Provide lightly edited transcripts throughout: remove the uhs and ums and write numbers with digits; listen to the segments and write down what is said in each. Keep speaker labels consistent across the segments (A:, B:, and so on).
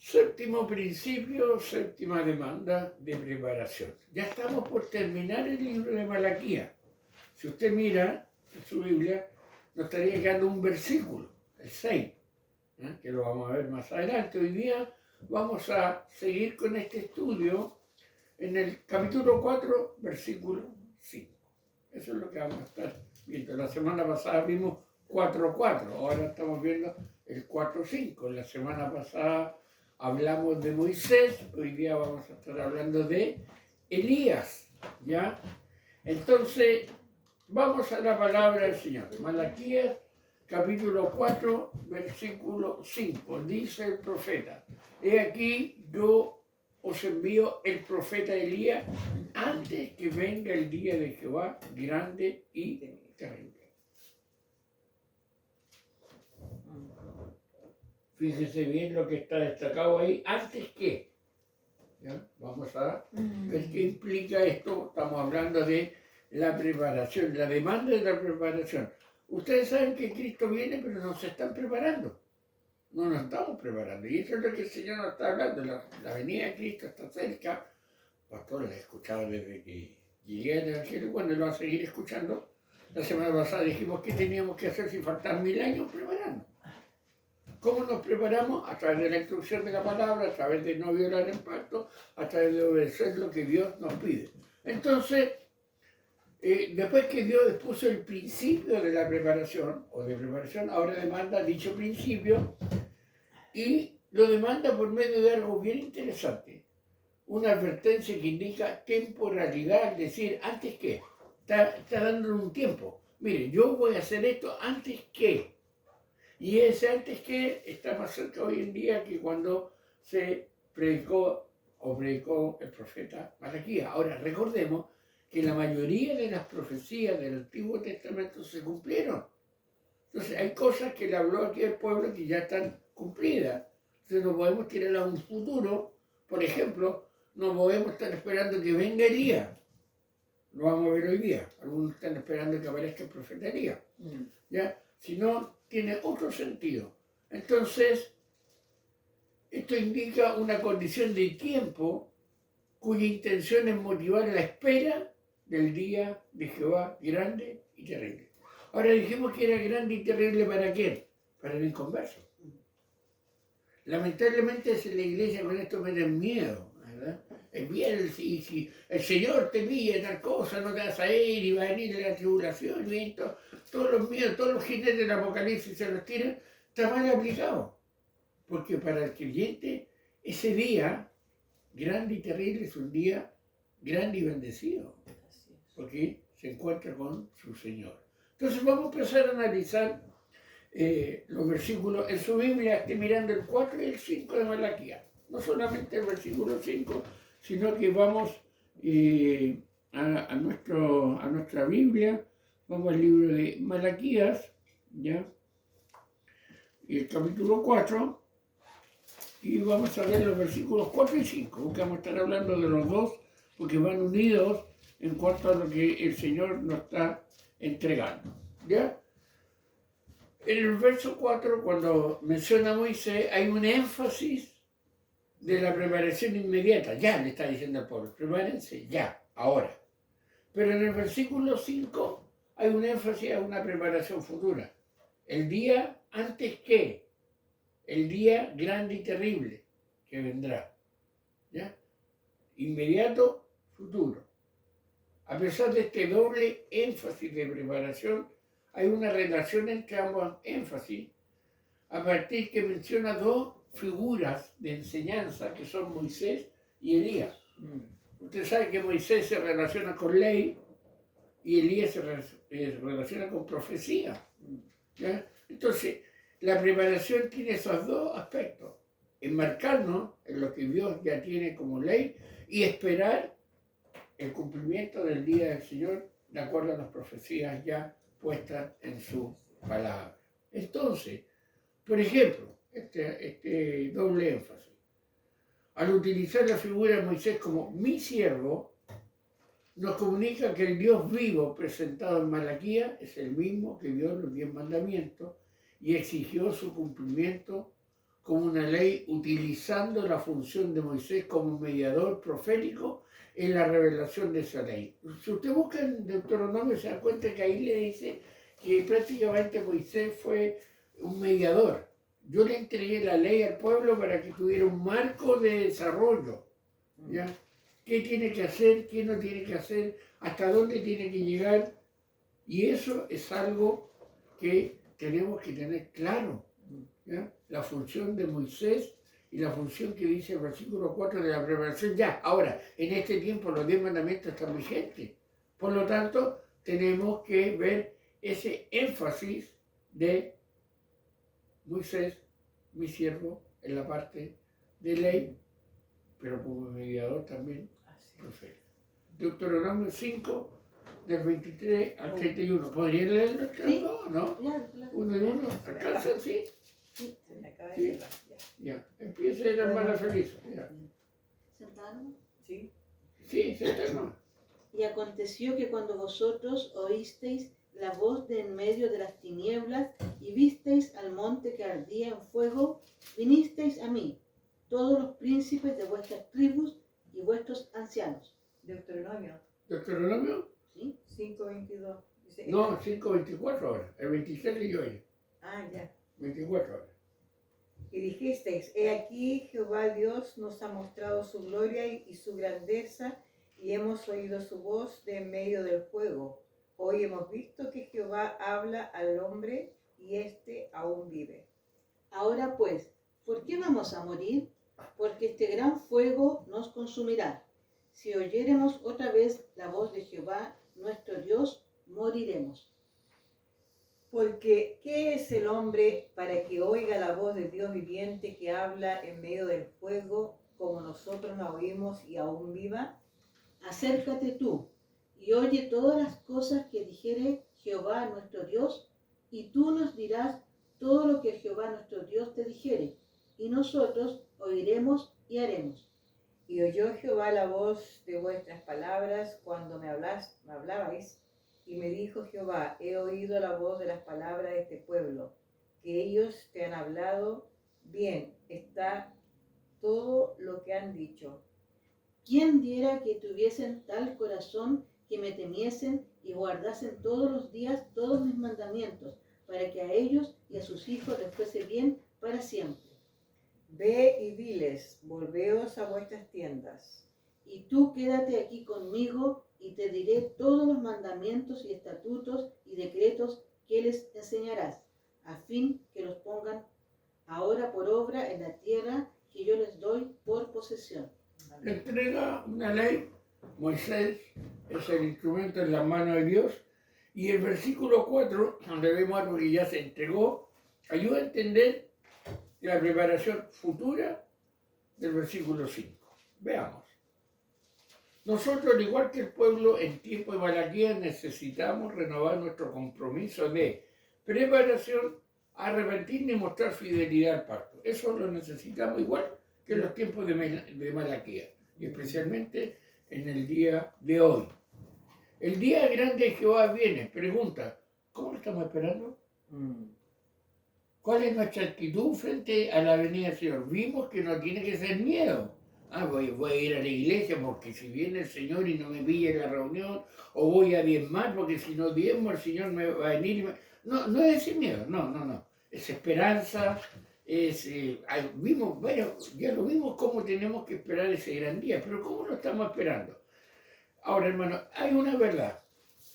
A: Séptimo principio, séptima demanda de preparación. Ya estamos por terminar el libro de Malaquías. Si usted mira en su Biblia, nos estaría quedando un versículo, el 6, que lo vamos a ver más adelante. Hoy día vamos a seguir con este estudio en el capítulo 4, versículo 5. Eso es lo que vamos a estar viendo. La semana pasada vimos 4.4, ahora estamos viendo el 4.5. La semana pasada hablamos de Moisés, hoy día vamos a estar hablando de Elías, ¿ya? Entonces, vamos a la palabra del Señor. Malaquías, capítulo 4, versículo 5. Dice el profeta: he aquí, yo os envío el profeta Elías antes que venga el día de Jehová grande y terrible. Fíjese bien lo que está destacado ahí, antes que. ¿Ya? Vamos a ver qué implica esto. Estamos hablando de la preparación, la demanda de la preparación. Ustedes saben que Cristo viene, pero nos están preparando. No nos estamos preparando. Y eso es lo que el Señor nos está hablando. La venida de Cristo está cerca. Pastor, la he escuchado desde que llegué al Evangelio. Bueno, lo va a seguir escuchando. La semana pasada dijimos qué teníamos que hacer si faltan 1000 años preparando. ¿Cómo nos preparamos? A través de la instrucción de la palabra, a través de no violar el pacto, a través de obedecer lo que Dios nos pide. Entonces, después que Dios puso el principio de la preparación, ahora demanda dicho principio y lo demanda por medio de algo bien interesante. Una advertencia que indica temporalidad, es decir, antes que. Está dando un tiempo. Mire, yo voy a hacer esto antes que. Y ese antes que está más cerca hoy en día que cuando se predicó el profeta Malaquías. Ahora, recordemos que la mayoría de las profecías del Antiguo Testamento se cumplieron. Entonces, hay cosas que le habló aquí al pueblo que ya están cumplidas. Entonces, no podemos tirar a un futuro. Por ejemplo, no podemos estar esperando que venga Elías. Lo vamos a ver hoy día. Algunos están esperando que aparezca el profeta Elías. ¿Ya? Si no, tiene otro sentido. Entonces, esto indica una condición de tiempo cuya intención es motivar la espera del día de Jehová grande y terrible. Ahora dijimos que era grande y terrible ¿para quién? Para el inconverso. Lamentablemente la iglesia con esto me da miedo, ¿verdad? Es bien, si el Señor te pide tal cosa, no te vas a ir y va a venir la tribulación y esto, todos los miedos, todos los jinetes del Apocalipsis se los tiran, está mal aplicado. Porque para el creyente ese día grande y terrible es un día grande y bendecido, porque se encuentra con su Señor. Entonces vamos a empezar a analizar los versículos. En su Biblia esté mirando el 4 y el 5 de Malaquías. No solamente el versículo 5, sino que vamos a nuestra Biblia, vamos al libro de Malaquías, ¿ya? Y el capítulo 4, y vamos a ver los versículos 4 y 5, porque vamos a estar hablando de los dos, porque van unidos en cuanto a lo que el Señor nos está entregando, ¿ya? En el verso 4, cuando menciona a Moisés, hay un énfasis de la preparación inmediata. Ya le está diciendo al pueblo, prepárense ya, ahora. Pero en el versículo 5 hay un énfasis a una preparación futura. El día antes que, el día grande y terrible que vendrá. ¿Ya? Inmediato, futuro. A pesar de este doble énfasis de preparación, hay una relación entre ambos énfasis, a partir que menciona dos figuras de enseñanza que son Moisés y Elías. Usted sabe que Moisés se relaciona con ley y Elías se relaciona con profecía. ¿Ya? Entonces, la preparación tiene esos dos aspectos: enmarcarnos en lo que Dios ya tiene como ley y esperar el cumplimiento del día del Señor de acuerdo a las profecías ya puestas en su palabra. Entonces, por ejemplo, este doble énfasis. Al utilizar la figura de Moisés como mi siervo, nos comunica que el Dios vivo presentado en Malaquías es el mismo que dio los 10 mandamientos y exigió su cumplimiento como una ley utilizando la función de Moisés como mediador profético en la revelación de esa ley. Si usted busca en Deuteronomio se da cuenta que ahí le dice que prácticamente Moisés fue un mediador. Yo le entregué la ley al pueblo para que tuviera un marco de desarrollo, ¿ya? ¿Qué tiene que hacer? ¿Qué no tiene que hacer? ¿Hasta dónde tiene que llegar? Y eso es algo que tenemos que tener claro, ¿ya? La función de Moisés y la función que dice el versículo 4 de la preparación. Ya, ahora, en este tiempo los 10 mandamientos están vigentes. Por lo tanto, tenemos que ver ese énfasis de Moisés, mi siervo, en la parte de ley, pero como mediador también profeta. Deuteronomio 5, del 23 al 31. ¿Podría leerlo?
B: Sí.
A: ¿No?
B: Claro.
A: Uno y uno. ¿Alcanza? Sí.
B: Sí. Se me acaba de
A: Sí.
B: cerrar, ya.
A: Ya. Empieza la hermana feliz. Ya.
B: ¿Sentaron?
C: Sí.
A: Sí, se terminó.
B: Y aconteció que cuando vosotros oísteis la voz de en medio de las tinieblas y visteis al monte que ardía en fuego, vinisteis a mí, todos los príncipes de vuestras tribus y vuestros ancianos.
C: Deuteronomio
A: ¿Deuteronomio?
B: ¿Sí?
C: 5:22. Dice,
A: No, 5:24 ahora. El 26 y hoy.
C: Ah, ya.
A: 24 horas.
C: Y dijisteis, he aquí Jehová Dios nos ha mostrado su gloria y su grandeza, y hemos oído su voz de en medio del fuego. Hoy hemos visto que Jehová habla al hombre, y éste aún vive.
B: Ahora pues, ¿por qué vamos a morir? Porque este gran fuego nos consumirá. Si oyéremos otra vez la voz de Jehová, nuestro Dios, moriremos.
C: Porque, ¿qué es el hombre para que oiga la voz de Dios viviente que habla en medio del fuego, como nosotros la oímos y aún viva?
B: Acércate tú y oye todas las cosas que dijere Jehová nuestro Dios, y tú nos dirás todo lo que Jehová nuestro Dios te dijere, y nosotros oiremos y haremos.
C: Y oyó Jehová la voz de vuestras palabras cuando me hablabais, y me dijo Jehová, he oído la voz de las palabras de este pueblo, que ellos te han hablado, bien está todo lo que han dicho.
B: ¿Quién diera que tuviesen tal corazón que me temiesen y guardasen todos los días todos mis mandamientos, para que a ellos y a sus hijos les fuese bien para siempre?
C: Ve y diles, volveos a vuestras tiendas.
B: Y tú quédate aquí conmigo, y te diré todos los mandamientos y estatutos y decretos que les enseñarás, a fin que los pongan ahora por obra en la tierra que yo les doy por posesión.
A: Le entrega una ley. Moisés es el instrumento en la mano de Dios. Y el versículo 4, donde vemos algo que ya se entregó, ayuda a entender la preparación futura del versículo 5. Veamos. Nosotros, al igual que el pueblo en tiempo de Malaquías, necesitamos renovar nuestro compromiso de preparación, arrepentirnos y mostrar fidelidad al pacto. Eso lo necesitamos igual que en los tiempos de Malaquías, y especialmente en el día de hoy. El día grande de Jehová viene. Pregunta, ¿cómo lo estamos esperando? ¿Cuál es nuestra actitud frente a la venida del Señor? Vimos que no tiene que ser miedo. Voy a ir a la iglesia porque si viene el Señor y no me pilla en la reunión, o voy a diezmar porque si no diezmo el Señor me va a venir. No es ese miedo, no. Es esperanza, ya lo vimos cómo tenemos que esperar ese gran día, pero ¿cómo lo estamos esperando? Ahora, hermano, hay una verdad.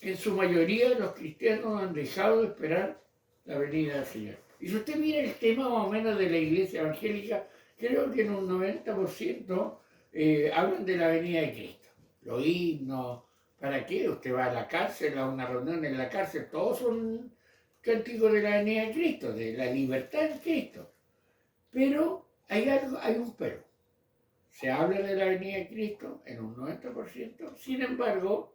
A: En su mayoría los cristianos han dejado de esperar la venida del Señor. Y si usted mira el tema más o menos de la iglesia evangélica, creo que en un 90% hablan de la venida de Cristo. Los himnos, ¿para qué? Usted va a la cárcel, a una reunión en la cárcel, todos son cánticos de la venida de Cristo, de la libertad en Cristo. Pero hay un pero. Se habla de la venida de Cristo en un 90%, sin embargo,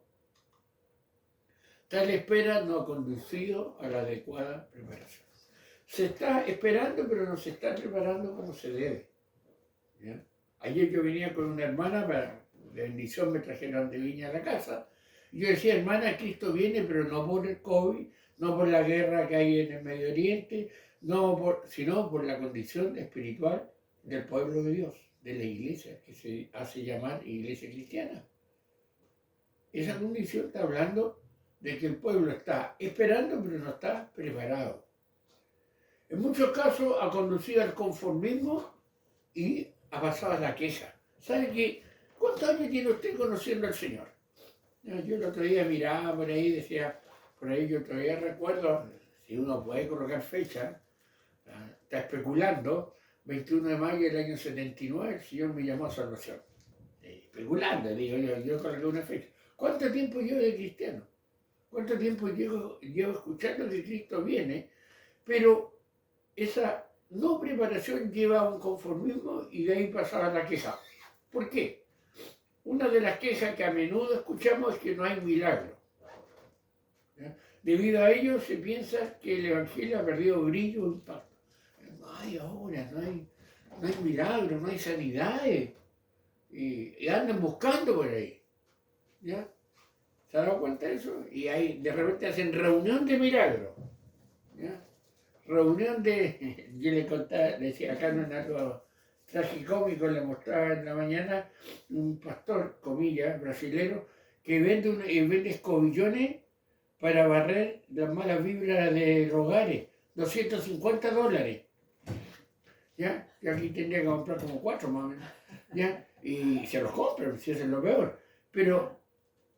A: tal espera no ha conducido a la adecuada preparación. Se está esperando, pero no se está preparando como se debe. ¿Ya? Ayer yo venía con una hermana, de bendición me trajeron de Viña a la casa, y yo decía, hermana, Cristo viene, pero no por el COVID, no por la guerra que hay en el Medio Oriente, sino por la condición espiritual del pueblo de Dios, de la iglesia, que se hace llamar iglesia cristiana. Esa condición está hablando de que el pueblo está esperando, pero no está preparado. En muchos casos ha conducido al conformismo y ha pasado a la queja. ¿Sabe qué? ¿Cuántos años tiene usted conociendo al Señor? Yo el otro día miraba por ahí, decía, por ahí yo todavía recuerdo, si uno puede colocar fecha, está especulando, 21 de mayo del año 79, el Señor me llamó a salvación. Especulando, digo yo coloqué una fecha. ¿Cuánto tiempo llevo de cristiano? ¿Cuánto tiempo llevo escuchando que Cristo viene? Pero esa no preparación lleva a un conformismo y de ahí pasaba la queja. ¿Por qué? Una de las quejas que a menudo escuchamos es que no hay milagro. ¿Ya? Debido a ello se piensa que el Evangelio ha perdido brillo o impacto. No hay ahora, no hay milagro, no hay sanidades. Y andan buscando por ahí. ¿Ya? ¿Se ha dado cuenta de eso? Y ahí de repente hacen reunión de milagros. ¿Ya? Reunión de... Yo le contaba, decía, acá no es algo tragicómico, le mostraba en la mañana un pastor, comillas, brasilero, que vende escobillones para barrer las malas vibras de los hogares, $250. ¿Ya? Y aquí tendría que comprar como 4 más o menos. ¿Ya? Y se los compran, si eso es lo peor. Pero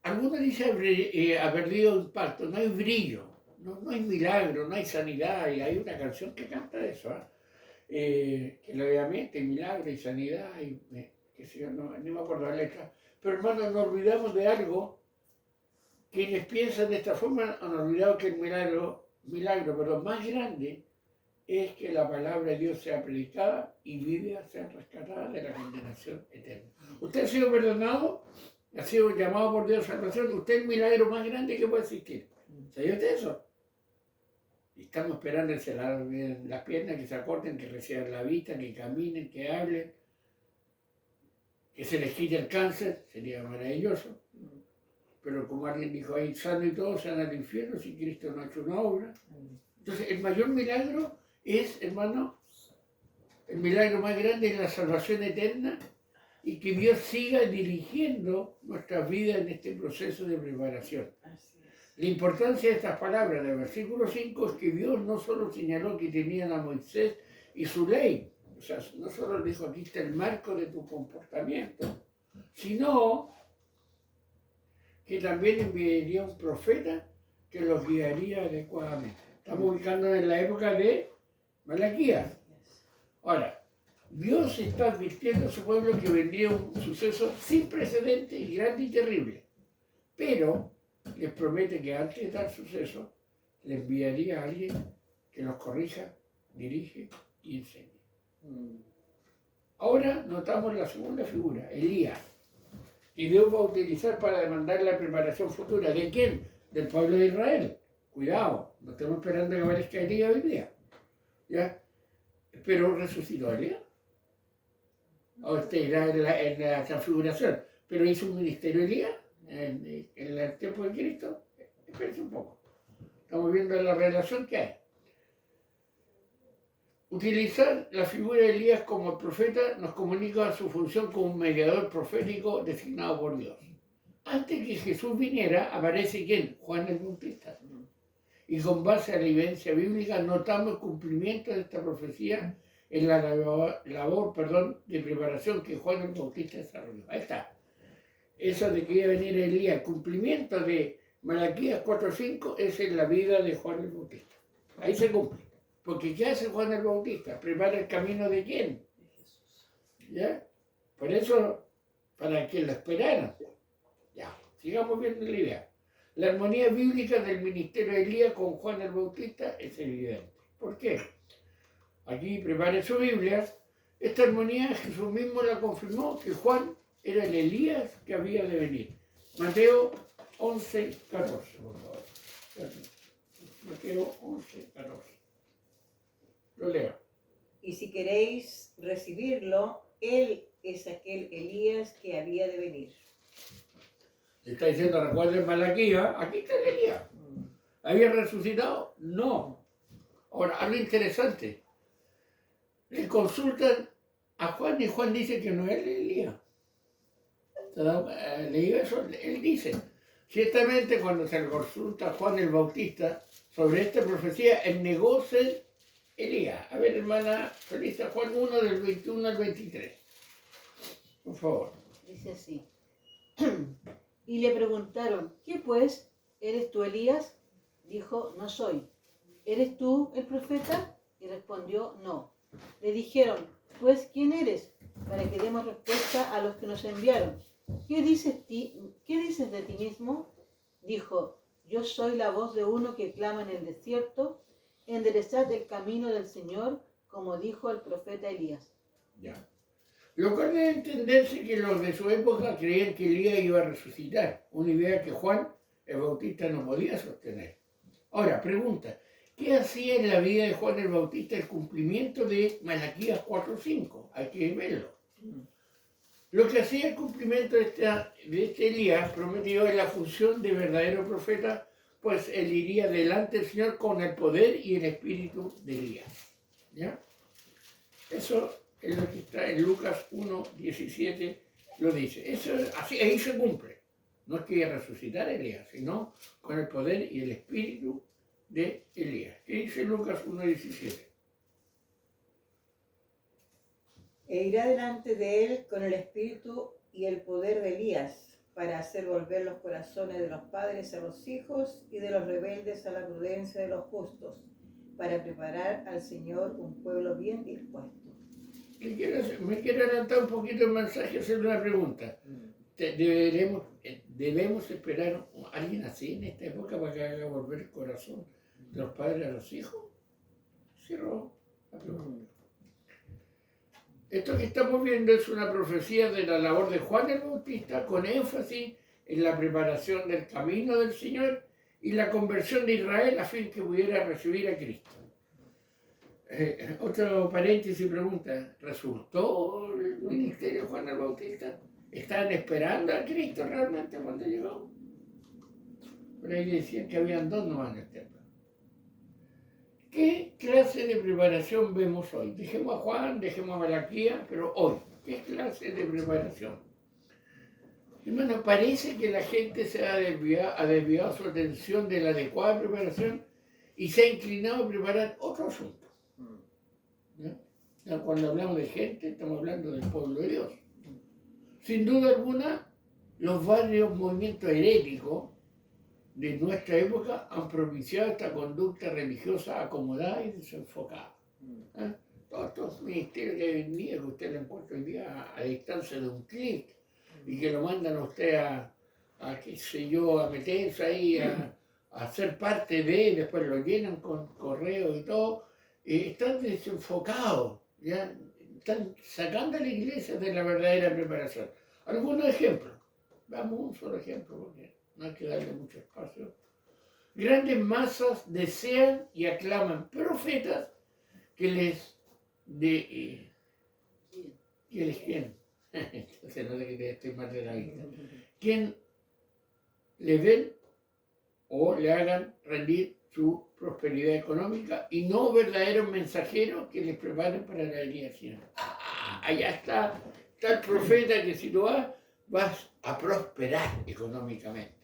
A: algunos dicen ha perdido impacto, no hay brillo, no hay milagro, no hay sanidad. Y hay una canción que canta eso, que obviamente milagro y sanidad, que sé yo, no me acuerdo la letra. Pero hermanos, nos olvidamos de algo. Quienes piensan de esta forma han olvidado que el milagro, pero más grande, es que la palabra de Dios sea predicada y vidas sean rescatadas de la condenación eterna. Usted ha sido perdonado, ha sido llamado por Dios a salvación. Usted es el milagro más grande que puede existir. ¿Sabía usted eso? Y estamos esperando que se laven las piernas, que se acorten, que reciban la vista, que caminen, que hablen, que se les quite el cáncer. Sería maravilloso. Pero como alguien dijo ahí, sano y todo, se van al infierno si Cristo no ha hecho una obra. Entonces, el mayor milagro es, hermano, el milagro más grande es la salvación eterna y que Dios siga dirigiendo nuestras vidas en este proceso de preparación. La importancia de estas palabras del versículo 5 es que Dios no solo señaló que tenían a Moisés y su ley, o sea, no solo dijo aquí está el marco de tu comportamiento, sino que también enviaría un profeta que los guiaría adecuadamente. Estamos ubicando en la época de Malaquías. Ahora, Dios está advirtiendo a su pueblo que vendría un suceso sin precedentes y grande y terrible. Pero les promete que antes de tal suceso le enviaría a alguien que los corrija, dirige y enseñe. Ahora notamos la segunda figura, Elías, que Dios va a utilizar para demandar la preparación futura. ¿De quién? Del pueblo de Israel. Cuidado, no estamos esperando que aparezca Elías hoy día. ¿Ya? Pero resucitó Elías. O en la transfiguración. Pero hizo un ministerio Elías en el tiempo de Cristo. Espérense un poco. Estamos viendo la relación que hay. Utilizar la figura de Elías como profeta nos comunica su función como un mediador profético designado por Dios. Antes que Jesús viniera, aparece ¿quién? Juan el Bautista. Y con base a la evidencia bíblica notamos el cumplimiento de esta profecía en la labor de preparación que Juan el Bautista desarrolló. Ahí está. Eso de que iba a venir Elías, el cumplimiento de Malaquías 4:5 es en la vida de Juan el Bautista. Ahí se cumple. Porque ¿qué hace Juan el Bautista? ¿Prepara el camino de quién? De Jesús. ¿Ya? Por eso, para que lo esperaran. Ya, sigamos viendo la idea. La armonía bíblica del ministerio de Elías con Juan el Bautista es evidente. ¿Por qué? Aquí prepare su Biblia. Esta armonía Jesús mismo la confirmó que Juan era el Elías que había de venir. Mateo 11:14, por favor. Mateo 11:14. Lo leo.
C: Y si queréis recibirlo, él es aquel Elías que había de venir.
A: Le está diciendo, recuerden Malaquías, aquí está el Elías. ¿Había resucitado? No. Ahora, algo interesante. Le consultan a Juan y Juan dice que no es Elías. Leí eso, él dice, ciertamente cuando se le consulta a Juan el Bautista sobre esta profecía, él negó ser Elías. A ver, hermana Felisa, Juan 1 del 21 al 23. Por favor.
B: Dice así. Y le preguntaron, ¿qué pues? ¿Eres tú Elías? Dijo, no soy. ¿Eres tú el profeta? Y respondió, no. Le dijeron, pues, ¿quién eres? Para que demos respuesta a los que nos enviaron. ¿Qué dices de ti mismo? Dijo, yo soy la voz de uno que clama en el desierto, enderezad el camino del Señor, como dijo el profeta Elías.
A: Ya. Lo cual debe entenderse que los de su época creían que Elías iba a resucitar, una idea que Juan el Bautista no podía sostener. Ahora, pregunta, ¿qué hacía en la vida de Juan el Bautista el cumplimiento de Malaquías 4:5? Hay que verlo. Lo que hacía el cumplimiento de este Elías prometido es la función de verdadero profeta, pues él iría delante del Señor con el poder y el espíritu de Elías. ¿Ya? Eso es lo que está en Lucas 1:17, lo dice. Eso, así, ahí se cumple. No es que iba a resucitar a Elías, sino con el poder y el espíritu de Elías. ¿Qué dice Lucas 1:17?
C: E irá delante de él con el espíritu y el poder de Elías, para hacer volver los corazones de los padres a los hijos y de los rebeldes a la prudencia de los justos, para preparar al Señor un pueblo bien dispuesto.
A: Me quiero adelantar un poquito el mensaje y hacer una pregunta. ¿Debemos esperar a alguien así en esta época para que haga volver el corazón de los padres a los hijos? Cierro la pregunta. Esto que estamos viendo es una profecía de la labor de Juan el Bautista con énfasis en la preparación del camino del Señor y la conversión de Israel a fin que pudiera recibir a Cristo. Otro paréntesis pregunta, ¿resultó el ministerio de Juan el Bautista? ¿Estaban esperando a Cristo realmente cuando llegó? Por ahí decían que habían dos nomás en el templo. ¿Qué clase de preparación vemos hoy? Dejemos a Juan, dejemos a Malaquías, pero hoy, ¿qué clase de preparación? Hermano, parece que la gente se ha desviado su atención de la adecuada preparación y se ha inclinado a preparar otro asunto. ¿Ya? Cuando hablamos de gente, estamos hablando del pueblo de Dios. Sin duda alguna, los varios movimientos heréticos de nuestra época han propiciado esta conducta religiosa acomodada y desenfocada. ¿Eh? Todos estos ministerios que hoy en día, que usted lo encuentra hoy día a distancia de un clic y que lo mandan a usted a qué sé yo, a meterse ahí, a ser parte de, después lo llenan con correo y todo, están desenfocados, ¿ya? Están sacando a la iglesia de la verdadera preparación. Algunos ejemplos, damos un solo ejemplo porque no hay que darle mucho espacio. Grandes masas desean y aclaman profetas que les ¿quién? Entonces no sé que estoy mal de la vista. Quien le den o le hagan rendir su prosperidad económica y no verdaderos mensajeros que les preparen para la venida del Señor. Allá está el profeta que si lo vas a prosperar económicamente.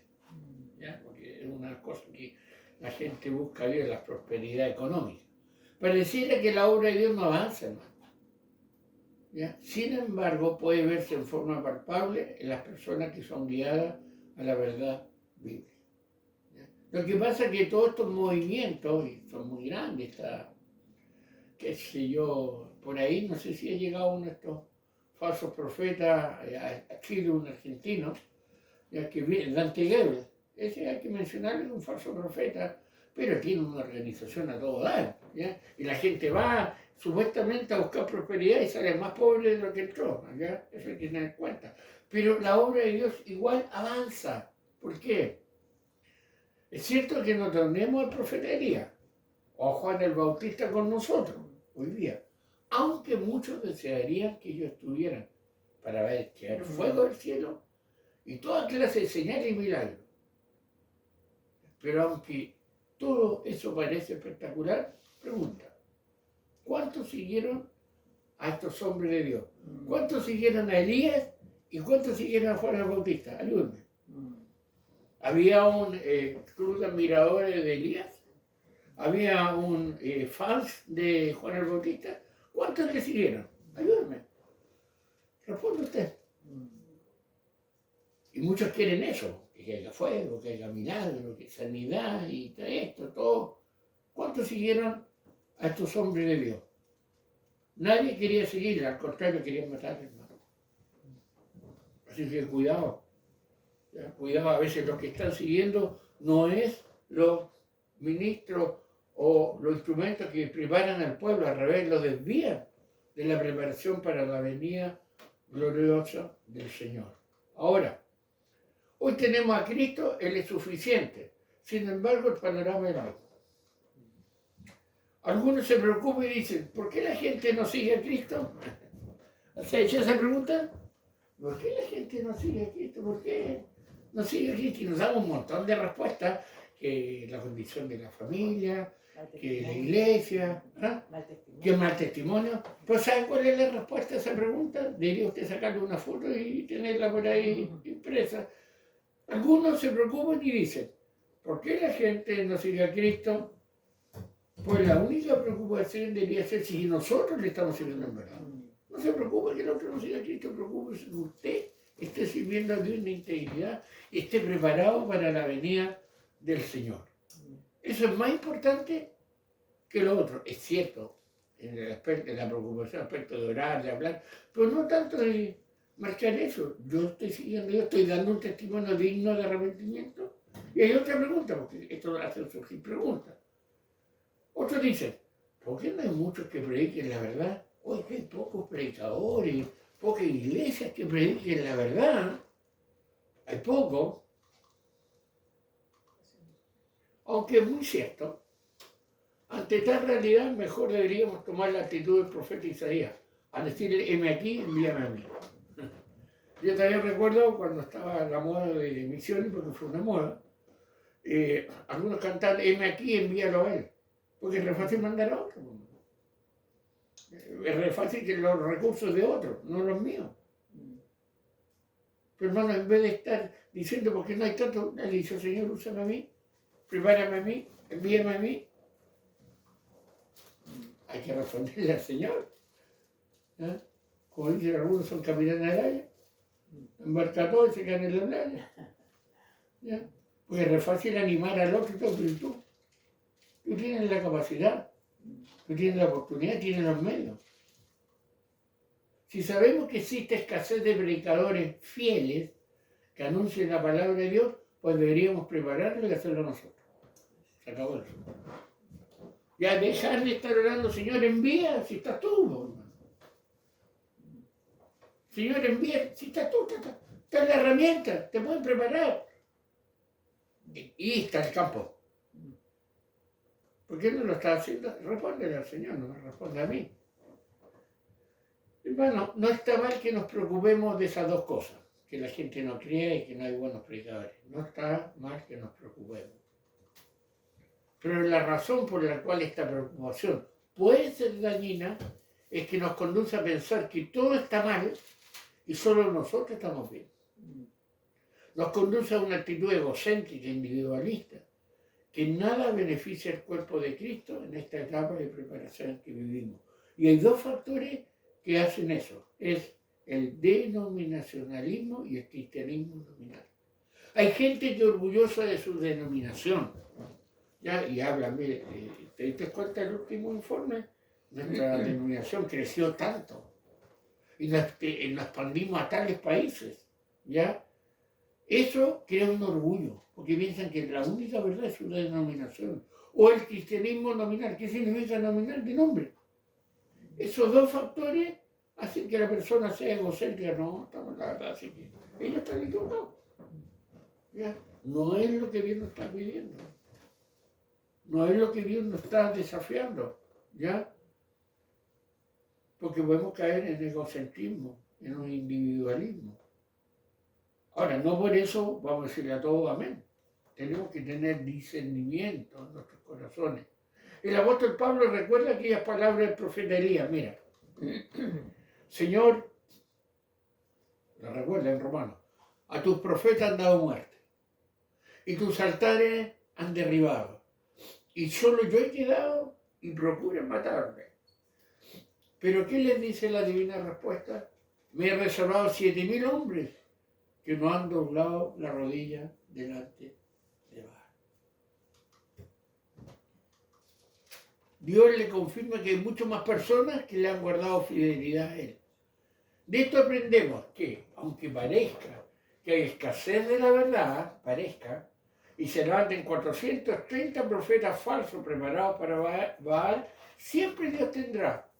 A: ¿Ya? Porque es una cosa que la gente busca Dios, la prosperidad económica. Pareciera que la obra de Dios no avanza, hermano. ¿Ya? Sin embargo, puede verse en forma palpable en las personas que son guiadas a la verdad bíblica. Lo que pasa es que todos estos movimientos, y son muy grandes, está, qué sé yo, por ahí, no sé si ha llegado uno de estos falsos profetas a Chile, un argentino, ya que viene, Dante Gebel, ese hay que mencionarle, es un falso profeta, pero tiene una organización a todo dar, ¿ya? Y la gente va supuestamente a buscar prosperidad y sale más pobre de lo que entró, ¿ya? Eso hay que tener en cuenta. Pero la obra de Dios igual avanza. ¿Por qué? Es cierto que no tenemos a profeta Elías o a Juan el Bautista con nosotros hoy día, aunque muchos desearían que ellos estuvieran para ver que hay fuego del cielo y toda clase de señales y milagros. Pero aunque todo eso parece espectacular. Pregunta, ¿cuántos siguieron a estos hombres de Dios? ¿Cuántos siguieron a Elías y cuántos siguieron a Juan el Bautista? Ayúdenme. Había un club de admiradores de Elías, había un fans de Juan el Bautista. ¿Cuántos le siguieron? Ayúdenme. Responde usted. Y muchos quieren eso, que haya fuego, que haya milagro, que sanidad y esto, todo. ¿Cuántos siguieron a estos hombres de Dios? Nadie quería seguir, al contrario, querían matar, hermano. Así que cuidado. Ya, cuidado, a veces los que están siguiendo no es los ministros o los instrumentos que preparan al pueblo, al revés, lo desvían de la preparación para la venida gloriosa del Señor. Ahora, hoy tenemos a Cristo, Él es suficiente. Sin embargo, el panorama es malo. Algunos se preocupan y dicen, ¿por qué la gente no sigue a Cristo? ¿Se ha hecho esa pregunta? ¿Por qué la gente no sigue a Cristo? ¿Por qué no sigue a Cristo? Y nos damos un montón de respuestas, que la condición de la familia, que la iglesia, que mal testimonio. Pues ¿saben cuál es la respuesta a esa pregunta? Debería usted sacarle una foto y tenerla por ahí impresa. Algunos se preocupan y dicen, ¿por qué la gente no sigue a Cristo? Pues la única preocupación debería ser si nosotros le estamos sirviendo en verdad. No se preocupe que el otro no siga a Cristo, preocúpese que usted esté sirviendo a Dios en integridad y esté preparado para la venida del Señor. Eso es más importante que lo otro. Es cierto, en el aspecto de la preocupación, el aspecto de orar, de hablar, pero no tanto de marcar eso. Yo estoy siguiendo, yo estoy dando un testimonio digno de arrepentimiento. Y hay otra pregunta, porque esto hace surgir preguntas. Otros dicen, ¿por qué no hay muchos que prediquen la verdad? Hoy hay pocos predicadores, pocas iglesias que prediquen la verdad. Hay pocos. Aunque es muy cierto, ante tal realidad mejor deberíamos tomar la actitud del profeta Isaías, a decirle, heme aquí, envíame a mí. Yo también recuerdo cuando estaba la moda de misiones, porque fue una moda, algunos cantaban, heme aquí, envíalo a él. Porque es re fácil mandar a otro. Es re fácil que los recursos de otros, no los míos. Pero hermano, en vez de estar diciendo, porque no hay tanto, le dice, Señor, úsame a mí, prepárame a mí, envíame a mí. Hay que responderle al Señor. ¿Eh? Como dicen algunos, son capitanes de playa. Embarca todo y se quedan en la playa. ¿Ya? Porque es re fácil animar al otro y todo, pero tú tienes la capacidad, tú tienes la oportunidad, tienes los medios. Si sabemos que existe escasez de predicadores fieles que anuncien la palabra de Dios, pues deberíamos prepararlo y hacerlo nosotros. Se acabó eso. Ya dejar de estar orando, Señor, envía, si estás tú, hermano. Señor, envía, si estás tú, está la herramienta, te pueden preparar. Y está el campo. ¿Por qué no lo está haciendo? Respóndele al Señor, no me responde a mí. Hermano, no está mal que nos preocupemos de esas dos cosas, que la gente no crea y que no hay buenos predicadores. No está mal que nos preocupemos. Pero la razón por la cual esta preocupación puede ser dañina es que nos conduce a pensar que todo está mal y solo nosotros estamos bien. Nos conduce a una actitud egocéntrica, individualista, que nada beneficia al cuerpo de Cristo en esta etapa de preparación que vivimos. Y hay dos factores que hacen eso, es el denominacionalismo y el cristianismo nominal. Hay gente que es orgullosa de su denominación, ¿ya? Y habla, mire, ¿te diste cuenta del último informe? Nuestra denominación creció tanto y la expandimos a tales países, ¿ya? Eso crea un orgullo, porque piensan que la única verdad es su denominación. O el cristianismo nominal. ¿Qué significa nominal? De nombre. Esos dos factores hacen que la persona sea egocéntrica. No, estamos la verdad, así que ellos están equivocados. ¿Ya? No es lo que Dios nos está pidiendo. No es lo que Dios nos está desafiando. ¿Ya? Porque podemos caer en egocentrismo, en un individualismo. Ahora, no por eso vamos a decirle a todos amén. tenemos que tener discernimiento en nuestros corazones. El apóstol Pablo recuerda aquellas palabras del profeta Elías, mira, Señor, lo recuerda en Romanos, a tus profetas han dado muerte, y tus altares han derribado, y solo yo he quedado y procuran matarme. Pero ¿qué les dice la divina respuesta? Me he reservado 7.000 hombres que no han doblado la rodilla delante de Baal. Dios le confirma que hay muchas más personas que le han guardado fidelidad a Él. De esto aprendemos que, aunque parezca que hay escasez de la verdad, y se levanten 430 profetas falsos preparados para Baal, siempre Dios tendrá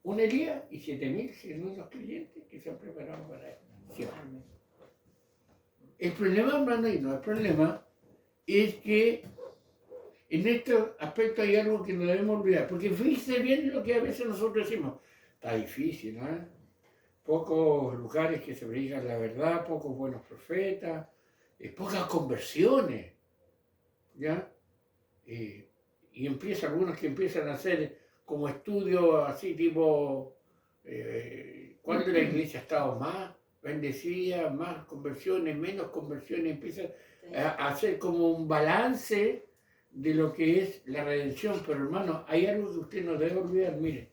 A: un Elías y 7.000 genuinos creyentes que se han preparado para él. Siempre. El problema, hermano, y no el problema, es que en este aspecto hay algo que no debemos olvidar, porque fíjense bien lo que a veces nosotros decimos, está difícil, ¿no? Pocos lugares que se predican la verdad, pocos buenos profetas, pocas conversiones, ¿ya? Y algunos que empiezan a hacer como estudios así tipo, cuando la iglesia ha estado más bendecida, más conversiones, menos conversiones, empiezan a hacer como un balance de lo que es la redención. Pero hermano, hay algo que usted no debe olvidar, mire,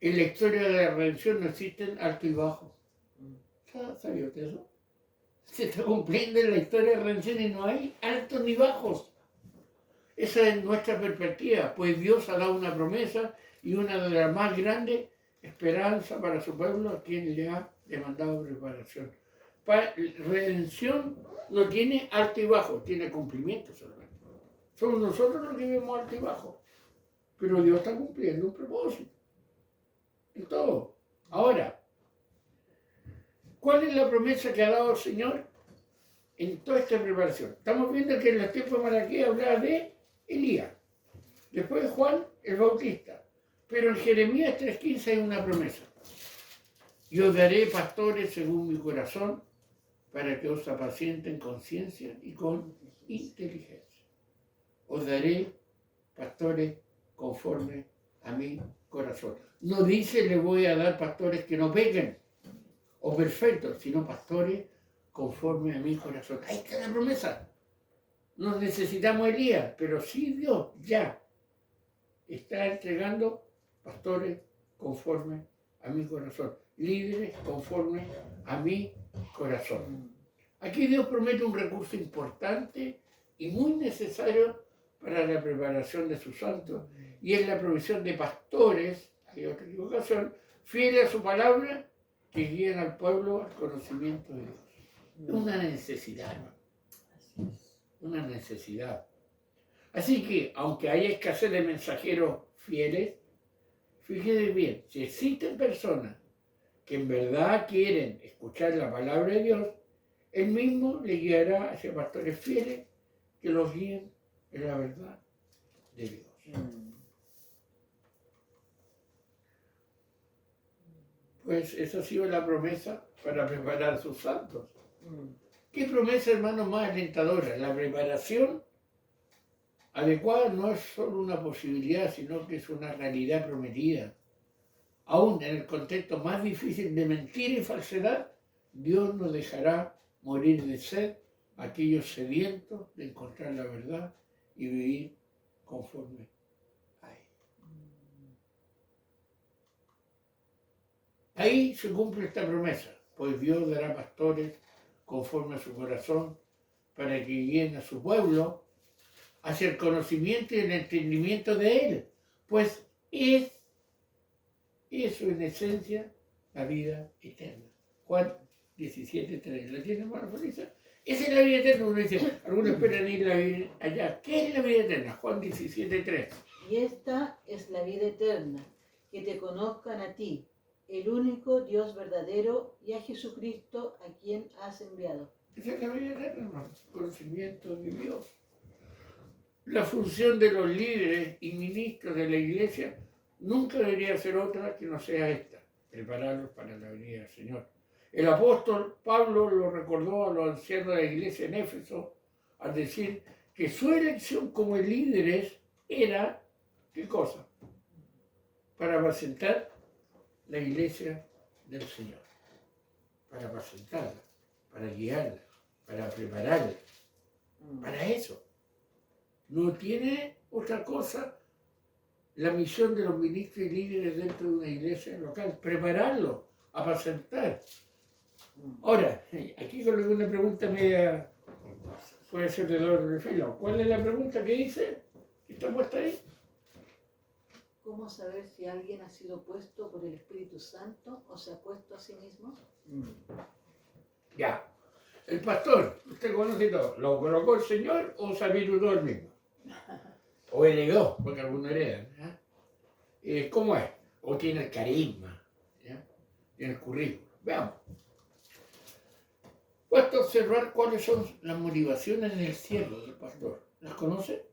A: en la historia de la redención no existen alto y bajo. ¿Sabía usted eso? Se está cumpliendo en la historia de la redención y no hay altos ni bajos. Esa es nuestra perspectiva, pues Dios ha dado una promesa y una de las más grandes esperanzas para su pueblo, a quien le ha demandado preparación. Redención no tiene alto y bajo, tiene cumplimiento solamente. Somos nosotros los que vemos alto y bajo, pero Dios está cumpliendo un propósito en todo. Ahora, ¿cuál es la promesa que ha dado el Señor en toda esta preparación? Estamos viendo que en los tiempos de Malaquías hablaba de Elías, después Juan el Bautista, pero en Jeremías 3:15 hay una promesa. Y os daré pastores según mi corazón, para que os apacienten con ciencia y con inteligencia. Os daré pastores conforme a mi corazón. No dice le voy a dar pastores que no pequen o perfectos, sino pastores conforme a mi corazón. Ahí está la promesa. No necesitamos Elías, pero sí Dios ya está entregando pastores conforme a mi corazón, líderes conforme a mi corazón. Aquí Dios promete un recurso importante y muy necesario para la preparación de sus santos, y es la provisión de pastores, hay otra equivocación, fieles a su palabra, que guían al pueblo al conocimiento de Dios. Es una necesidad, hermano. Una necesidad. Así que, aunque haya escasez de mensajeros fieles, fíjense bien, si existen personas que en verdad quieren escuchar la palabra de Dios, Él mismo le guiará hacia pastores fieles que los guíen en la verdad de Dios. Pues esa ha sido la promesa para preparar a sus santos. ¿Qué promesa, hermano, más alentadora? La preparación adecuada no es solo una posibilidad, sino que es una realidad prometida. Aún en el contexto más difícil de mentira y falsedad, Dios no dejará morir de sed a aquellos sedientos de encontrar la verdad y vivir conforme a Él. Ahí se cumple esta promesa, pues Dios dará pastores conforme a su corazón, para que guíen a su pueblo hacia el conocimiento y el entendimiento de Él, pues es eso en esencia la vida eterna. Juan 17:3. ¿La tiene, hermano Felisa? Esa es la vida eterna. Uno dice, algunos esperan ir a vivir allá. ¿Qué es la vida eterna? Juan 17:3.
B: Y esta es la vida eterna, que te conozcan a ti, el único Dios verdadero, y a Jesucristo, a quien has enviado.
A: Esa es la vida eterna, hermano. Conocimiento de Dios. La función de los líderes y ministros de la iglesia nunca debería ser otra que no sea esta: prepararlos para la venida del Señor. El apóstol Pablo lo recordó a los ancianos de la iglesia en Éfeso al decir que su elección como líderes era, ¿qué cosa? Para apacentar la iglesia del Señor, para apacentarla, para guiarla, para prepararla, para eso. No tiene otra cosa la misión de los ministros y líderes dentro de una iglesia local, prepararlo, apacentar. Ahora, aquí coloqué una pregunta media, puede ser de doble filo. ¿Cuál es la pregunta que dice? ¿Está puesta ahí?
B: ¿Cómo saber si alguien ha sido puesto por el Espíritu Santo o se ha puesto a sí mismo?
A: Ya. El pastor, usted conoce todo, ¿lo colocó el Señor o se habilitó él mismo? O heredó, porque algunos heredan. ¿Cómo es? O tiene el carisma, ¿ya? Tiene el currículum. Veamos. Basta observar cuáles son las motivaciones del siervo del pastor. ¿Las conoce?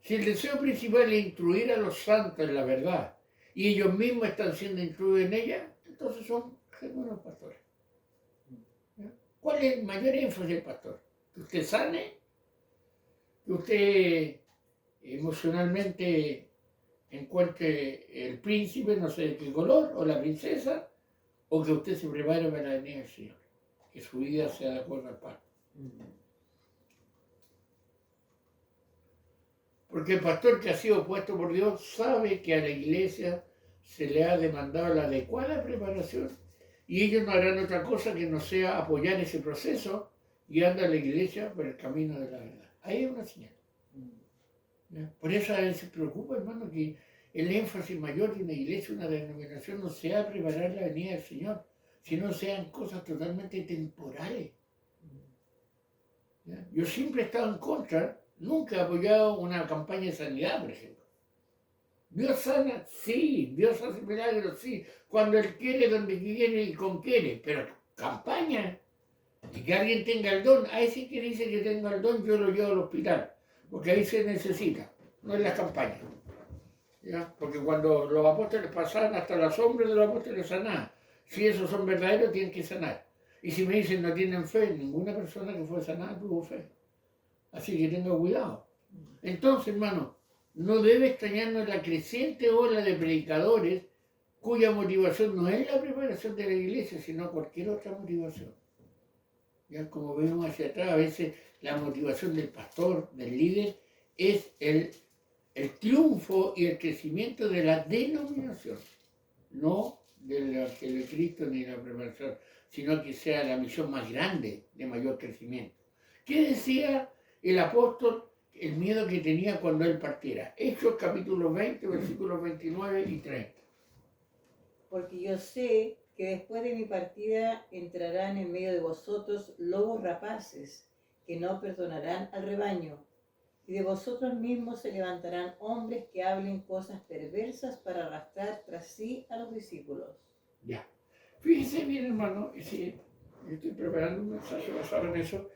A: Si el deseo principal es instruir a los santos en la verdad y ellos mismos están siendo instruidos en ella, entonces son genuinos pastores. ¿Ya? ¿Cuál es el mayor énfasis del pastor? Que usted sane, que usted emocionalmente encuentre el príncipe, no sé de qué color, o la princesa, o que usted se prepare para la venida del Señor, que su vida sea de acuerdo al pacto. Porque el pastor que ha sido puesto por Dios sabe que a la iglesia se le ha demandado la adecuada preparación y ellos no harán otra cosa que no sea apoyar ese proceso guiando a la iglesia por el camino de la verdad. Ahí hay una señal. ¿Ya? Por eso a veces se preocupa, hermano, que el énfasis mayor de una iglesia, una denominación, no sea preparar la venida del Señor, sino sean cosas totalmente temporales. ¿Ya? Yo siempre he estado en contra. Nunca he apoyado una campaña de sanidad, por ejemplo. Dios sana, sí. Dios hace milagros, sí. Cuando Él quiere, donde quiere y con quiere. Pero campaña. Y que alguien tenga el don. A ese que dice que tenga el don, yo lo llevo al hospital. Porque ahí se necesita. No en las campañas. ¿Ya? Porque cuando los apóstoles pasaban, hasta la sombra de los apóstoles sanaban. Si esos son verdaderos, tienen que sanar. Y si me dicen no tienen fe, ninguna persona que fue sanada tuvo fe. Así que tenga cuidado. Entonces, hermano, no debe extrañarnos la creciente ola de predicadores cuya motivación no es la preparación de la iglesia, sino cualquier otra motivación. Ya como vemos hacia atrás, a veces la motivación del pastor, del líder, es el triunfo y el crecimiento de la denominación, no del Evangelio de Cristo ni la preparación, sino que sea la misión más grande de mayor crecimiento. ¿Qué decía el apóstol? El miedo que tenía cuando él partiera. Hechos capítulo 20, versículos 29 y 30.
C: Porque yo sé que después de mi partida entrarán en medio de vosotros lobos rapaces, que no perdonarán al rebaño. Y de vosotros mismos se levantarán hombres que hablen cosas perversas para arrastrar tras sí a los discípulos.
A: Ya. Fíjense bien, hermano, y si yo estoy preparando un mensaje basado en eso.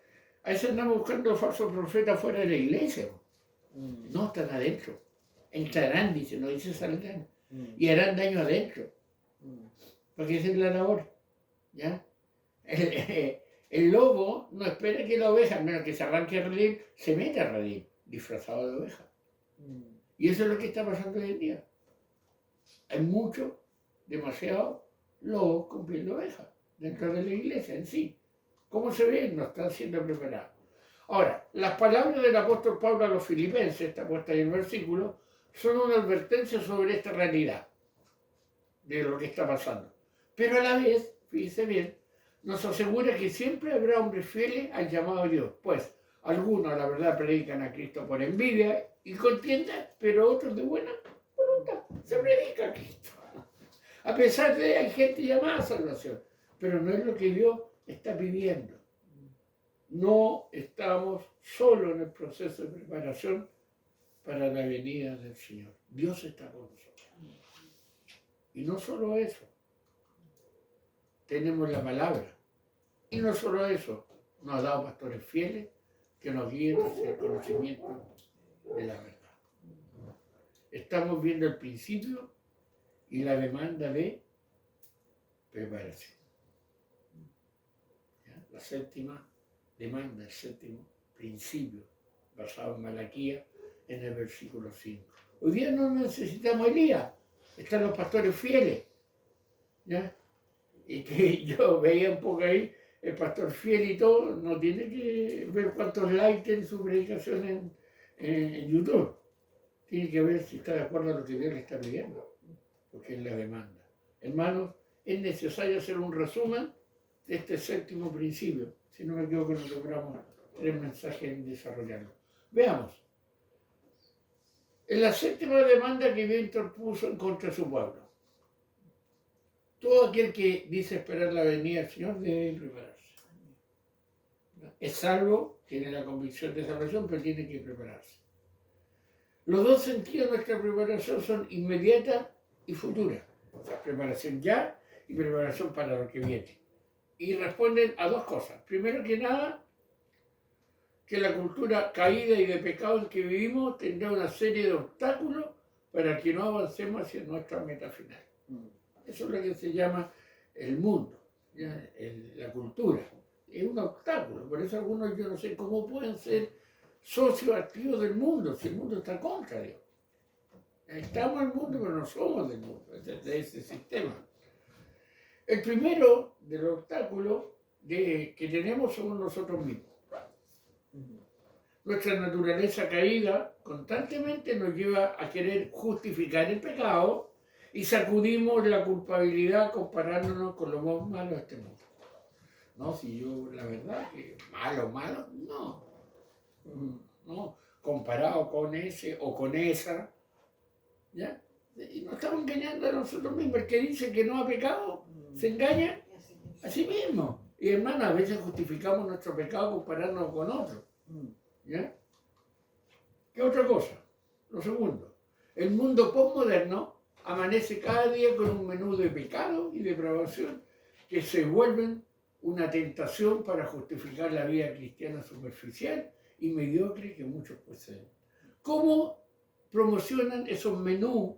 A: A veces andamos buscando falsos profetas fuera de la iglesia. No, están adentro. Entrarán, dice, no dice saldrán. Y harán daño adentro. Porque esa es la labor. ¿Ya? El lobo no espera que la oveja, a menos que se arranque a redil, se mete a redil, disfrazado de oveja. Y eso es lo que está pasando hoy en día. Hay muchos, demasiados lobos cumpliendo ovejas dentro de la iglesia en sí. ¿Cómo se ve? No están siendo preparados. Ahora, las palabras del apóstol Pablo a los filipenses, está puesta ahí en el versículo, son una advertencia sobre esta realidad de lo que está pasando. Pero a la vez, fíjense bien, nos asegura que siempre habrá hombres fieles al llamado de Dios. Pues algunos, la verdad, predican a Cristo por envidia y contienda, pero otros de buena voluntad. Se predica a Cristo. A pesar de hay gente llamada a salvación, pero no es lo que Dios está pidiendo. No estamos solo en el proceso de preparación para la venida del Señor. Dios está con nosotros. Y no solo eso, tenemos la palabra. Y no solo eso, nos ha dado pastores fieles que nos guíen hacia el conocimiento de la verdad. Estamos viendo el principio y la demanda de preparación. ¿Ya? La séptima demanda el séptimo principio, basado en Malaquías, en el versículo 5. Hoy día no necesitamos a Elías, están los pastores fieles, ¿ya? Y que yo veía un poco ahí, el pastor fiel y todo, no tiene que ver cuántos likes en su predicación en YouTube. Tiene que ver si está de acuerdo a lo que Dios le está pidiendo, porque es la demanda. Hermanos, es necesario hacer un resumen de este séptimo principio. Si no me equivoco, nos logramos 3 mensajes en desarrollarlo. Veamos. En la séptima demanda que Dios interpuso en contra de su pueblo. Todo aquel que dice esperar la venida del Señor debe prepararse. Es salvo, tiene la convicción de salvación, pero tiene que prepararse. Los dos sentidos de nuestra preparación son inmediata y futura. O sea, preparación ya y preparación para lo que viene. Y responden a 2 cosas. Primero que nada, que la cultura caída y de pecado en que vivimos tendrá una serie de obstáculos para que no avancemos hacia nuestra meta final. Eso es lo que se llama el mundo, ¿ya? La cultura. Es un obstáculo. Por eso algunos, yo no sé cómo pueden ser socios activos del mundo, si el mundo está contra Dios. Estamos en el mundo, pero no somos del mundo, de ese sistema. El primero de los obstáculos que tenemos somos nosotros mismos. Nuestra naturaleza caída constantemente nos lleva a querer justificar el pecado y sacudimos la culpabilidad comparándonos con lo más malo de este mundo. No, si yo, la verdad, que malo, no. No, comparado con ese o con esa, ¿ya? Y nos estamos engañando a nosotros mismos. El que dice que no ha pecado, se engaña a sí mismo. Y hermano, a veces justificamos nuestro pecado comparándonos con otros. ¿Ya? ¿Qué otra cosa? Lo segundo, el mundo postmoderno amanece cada día con un menú de pecado y depravación que se vuelven una tentación para justificar la vida cristiana superficial y mediocre que muchos poseen. ¿Cómo promocionan esos menús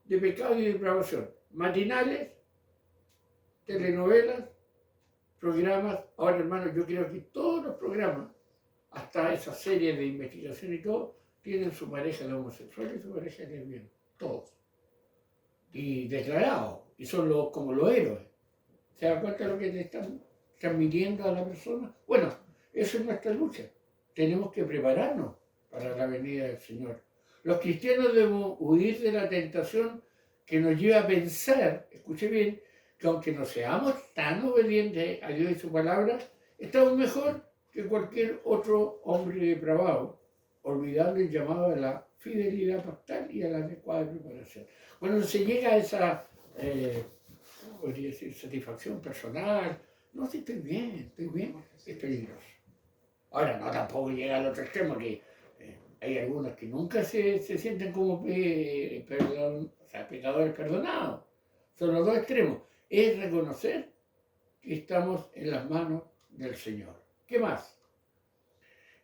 A: de pecado y depravación? Matinales, telenovelas, programas. Ahora, hermanos, yo creo que todos los programas, hasta esa serie de investigación y todo, tienen su pareja de homosexual y su pareja de lesbiana. Todos. Y declarados. Y son como los héroes. ¿Se dan cuenta de lo que te están transmitiendo a la persona? Bueno, eso es nuestra lucha. Tenemos que prepararnos para la venida del Señor. Los cristianos debemos huir de la tentación que nos lleva a pensar, escuche bien, que aunque no seamos tan obedientes a Dios y su palabra, estamos mejor que cualquier otro hombre depravado, olvidando el llamado a la fidelidad pascal y a la adecuada preparación. Cuando se llega a esa, podría decir, satisfacción personal, no, si estoy bien, es peligroso. Ahora, no tampoco llega al otro extremo, que hay algunos que nunca se sienten como pecadores perdonados. Son los 2 extremos. Es reconocer que estamos en las manos del Señor. ¿Qué más?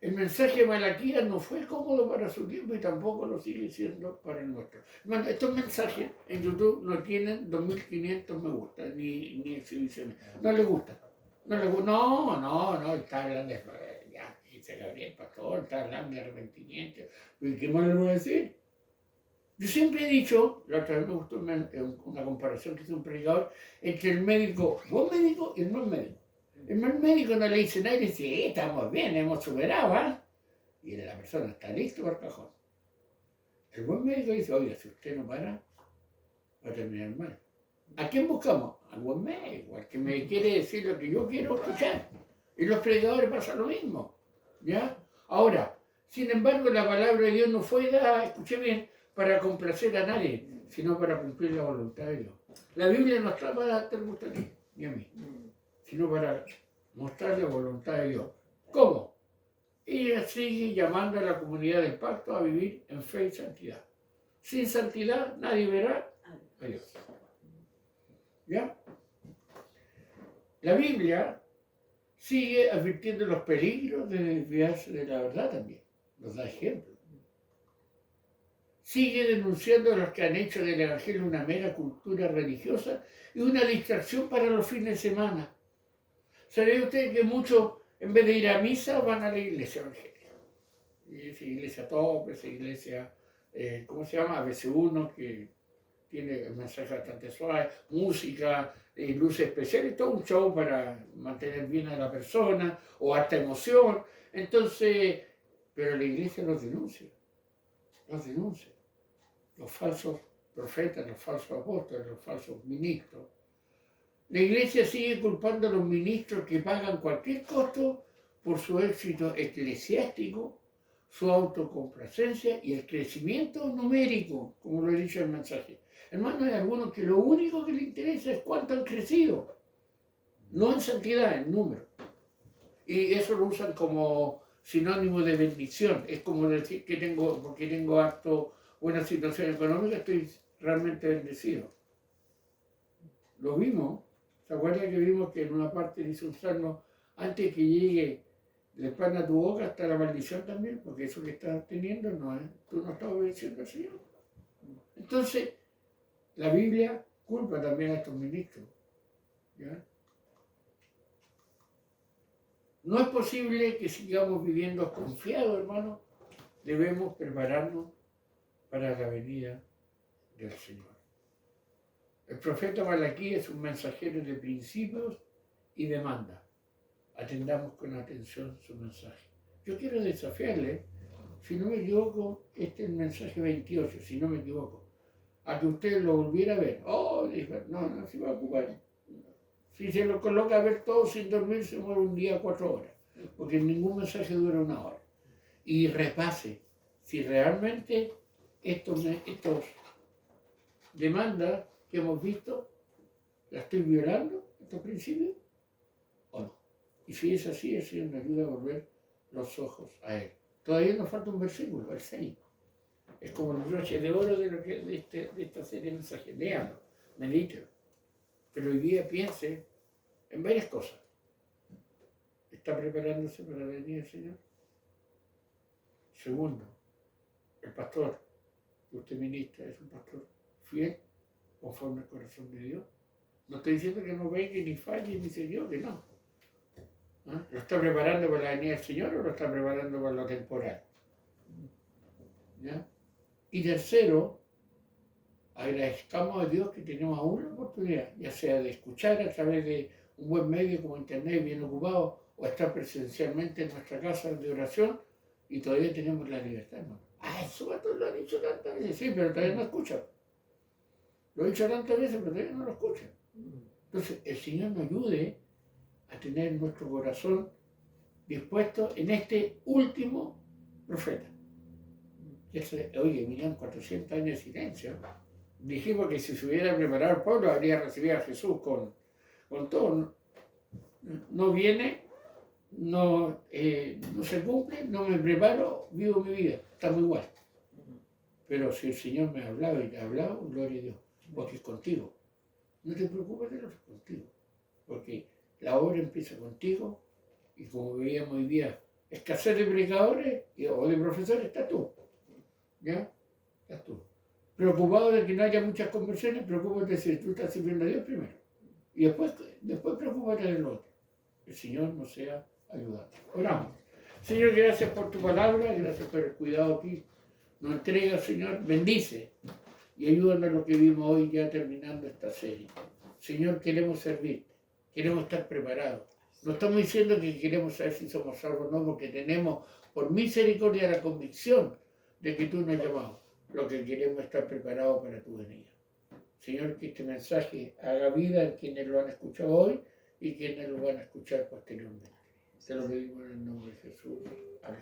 A: El mensaje de Malaquías no fue cómodo para su tiempo y tampoco lo sigue siendo para el nuestro. Bueno, estos mensajes en YouTube no tienen 2.500 me gusta, ni exhibiciones. No les gusta. No, está hablando de... Ya, dice Gabriel Pastor, está hablando de arrepentimiento. ¿Y qué más le voy a decir? Yo siempre he dicho, la otra vez me gustó una comparación que hizo un predicador, entre el médico, buen médico y el mal médico. El mal médico no le dice nada y le dice, sí, estamos bien, hemos superado, ¿eh? Y la persona está listo para el cajón. El buen médico dice, oiga, si usted no para, va a terminar mal. ¿A quién buscamos? Al buen médico, al que me quiere decir lo que yo quiero escuchar. Y los predicadores pasa lo mismo, ¿ya? Ahora, sin embargo, la palabra de Dios no fue dada, escuché bien, para complacer a nadie, sino para cumplir la voluntad de Dios. La Biblia no está para darte el gusto a ti, ni a mí, sino para mostrar la voluntad de Dios. ¿Cómo? Ella sigue llamando a la comunidad del pacto a vivir en fe y santidad. Sin santidad nadie verá a Dios. ¿Ya? La Biblia sigue advirtiendo los peligros de desviarse de la verdad también. Nos da ejemplo. Sigue denunciando a los que han hecho del Evangelio una mera cultura religiosa y una distracción para los fines de semana. ¿Sabe usted que muchos En vez de ir a misa, van a la iglesia evangélica. Y esa iglesia top, esa iglesia, ¿cómo se llama? ABC1, que tiene mensajes bastante suaves, música, luces especiales, todo un show para mantener bien a la persona, o hasta emoción. Entonces, pero la iglesia los denuncia. Los falsos profetas, los falsos apóstoles, los falsos ministros. La iglesia sigue culpando a los ministros que pagan cualquier costo por su éxito eclesiástico, su autocomplacencia y el crecimiento numérico, como lo he dicho en el mensaje. Hermano, hay algunos que lo único que les interesa es cuánto han crecido, no en santidad, en número. Y eso lo usan como sinónimo de bendición. Es como decir que porque tengo harto buena situación económica, estoy realmente bendecido. Lo vimos. ¿Se acuerdan que vimos que en una parte dice un salmo, antes que llegue el pan a tu boca está la maldición también? Porque eso que estás teniendo no es, tú no estás obedeciendo al Señor. Entonces, la Biblia culpa también a estos ministros. ¿Ya? No es posible que sigamos viviendo confiados, hermano. Debemos prepararnos para la venida del Señor. El profeta Malaquías es un mensajero de principios y demanda. Atendamos con atención su mensaje. Yo quiero desafiarle, si no me equivoco, este es el mensaje 28, si no me equivoco, a que usted lo volviera a ver. Oh, dijo, no se va a ocupar. Si se lo coloca a ver todo sin dormir, se muere un día 4 horas, porque ningún mensaje dura 1 hora. Y repase si realmente estos demandas que hemos visto, ¿la estoy violando, estos principios? ¿O no? Y si es así, el Señor me ayuda a volver los ojos a Él. Todavía nos falta un versículo, el 6. Es como el broche de oro de esta serie de mensajes. Léalo, medítelo. Pero hoy día piense en varias cosas. ¿Está preparándose para la venida del Señor? Segundo, el pastor que usted ministra es un pastor fiel, conforme al corazón de Dios. No estoy diciendo que no venga ni falle ni se yo, que no. ¿Ah? ¿Lo está preparando para la venida del Señor o lo está preparando para lo temporal? ¿Ya? Y tercero, agradezcamos a Dios que tenemos aún la oportunidad, ya sea de escuchar a través de un buen medio como internet bien ocupado o estar presencialmente en nuestra casa de oración y todavía tenemos la libertad, hermano. Eso lo han dicho tantas veces, sí, pero todavía no escuchan. Lo he dicho tantas veces, pero todavía no lo escuchan. Entonces, el Señor nos ayude a tener nuestro corazón dispuesto en este último profeta. Oye, miran 400 años de silencio. Dijimos que si se hubiera preparado el pueblo, habría recibido a Jesús con todo. No viene, no se cumple, no me preparo, vivo mi vida. Estamos igual. Pero si el Señor me ha hablado y te ha hablado, gloria a Dios, porque es contigo. No te preocupes de lo que es contigo, porque la obra empieza contigo y como veíamos hoy día, escasez de predicadores o de profesores, estás tú. ¿Ya? Estás tú. Preocupado de que no haya muchas conversiones, preocúpate si tú estás sirviendo a Dios primero. Y después preocúpate del otro. El Señor nos sea ayudante. Oramos. Señor, gracias por tu palabra, gracias por el cuidado que nos entrega, Señor. Bendice y ayúdanos a lo que vimos hoy ya terminando esta serie. Señor, queremos servirte, queremos estar preparados. No estamos diciendo que queremos saber si somos salvos o no, porque tenemos por misericordia la convicción de que tú nos has llamado. Lo que queremos es estar preparados para tu venida. Señor, que este mensaje haga vida en quienes lo han escuchado hoy y quienes lo van a escuchar posteriormente. Te lo pedimos en el nombre de Jesús. Amén.